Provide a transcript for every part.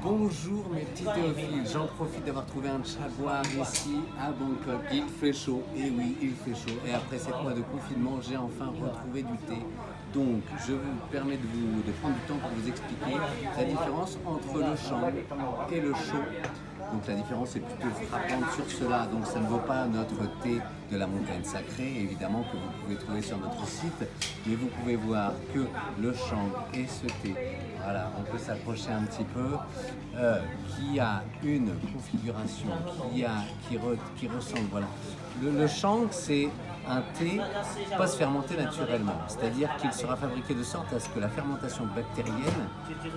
Bonjour mes petits théophiles, j'en profite d'avoir trouvé un jaguar ici à Bangkok. Il fait chaud, et oui, il fait chaud. Et après 7 mois de confinement, j'ai enfin retrouvé du thé. Donc, je vous permets de prendre du temps pour vous expliquer la différence entre le chang et le chaud. Donc la différence est plutôt frappante sur cela, donc ça ne vaut pas notre thé de la montagne sacrée, évidemment que vous pouvez trouver sur notre site, mais vous pouvez voir que le chang et ce thé, voilà, on peut s'approcher un petit peu, qui a une configuration, qui ressemble, voilà. Le chang, c'est un thé post-fermenté naturellement, c'est-à-dire qu'il sera fabriqué de sorte à ce que la fermentation bactérienne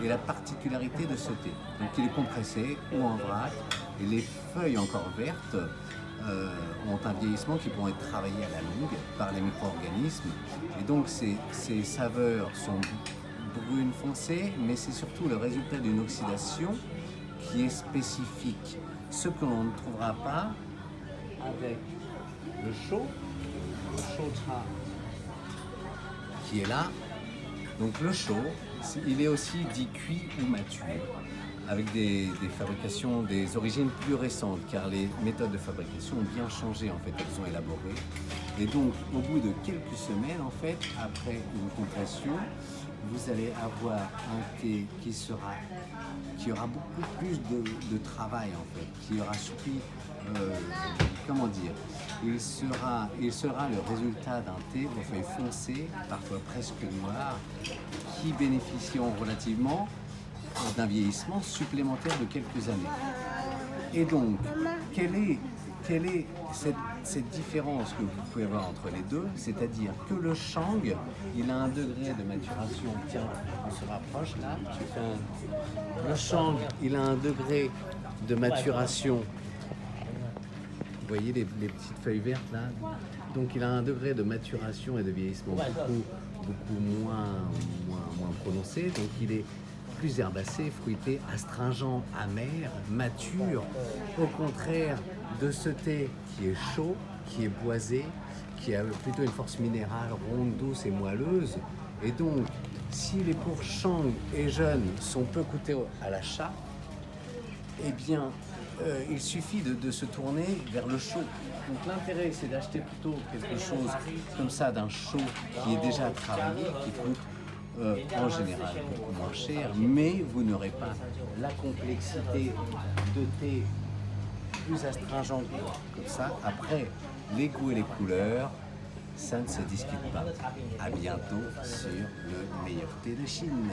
ait la particularité de ce thé. Donc il est compressé ou en vrac, et les feuilles encore vertes ont un vieillissement qui pourront être travaillées à la longue par les micro-organismes. Et donc ces saveurs sont brunes foncées, mais c'est surtout le résultat d'une oxydation qui est spécifique. Ce que l'on ne trouvera pas avec le chaud cha qui est là. Donc le chaud, il est aussi dit cuit ou mature, avec des fabrications, des origines plus récentes, car les méthodes de fabrication ont bien changé, en fait, elles ont élaboré. Et donc, au bout de quelques semaines, en fait, après une compression, vous allez avoir un thé qui aura beaucoup plus de travail, en fait, qui aura suivi, comment dire, il sera le résultat d'un thé aux feuilles foncées, parfois presque noires, qui bénéficieront relativement d'un vieillissement supplémentaire de quelques années. Et donc, quelle est cette différence que vous pouvez avoir entre les deux? C'est-à-dire que le chang, il a un degré de maturation, tiens, on se rapproche là, le chang, il a un degré de maturation. Vous voyez les petites feuilles vertes là? Donc il a un degré de maturation et de vieillissement beaucoup moins prononcé. Donc il est plus herbacé, fruité, astringent, amer, mature. Au contraire de ce thé qui est chaud, qui est boisé, qui a plutôt une force minérale ronde, douce et moelleuse. Et donc, si les pour chang et jeunes sont peu coûtés à l'achat, eh bien, il suffit de se tourner vers le chaud. Donc l'intérêt, c'est d'acheter plutôt quelque chose comme ça, d'un chaud qui est déjà travaillé, qui coûte en général beaucoup moins cher, mais vous n'aurez pas la complexité de thé plus astringent comme ça. Après, les goûts et les couleurs, ça ne se discute pas. À bientôt sur le meilleur thé de Chine.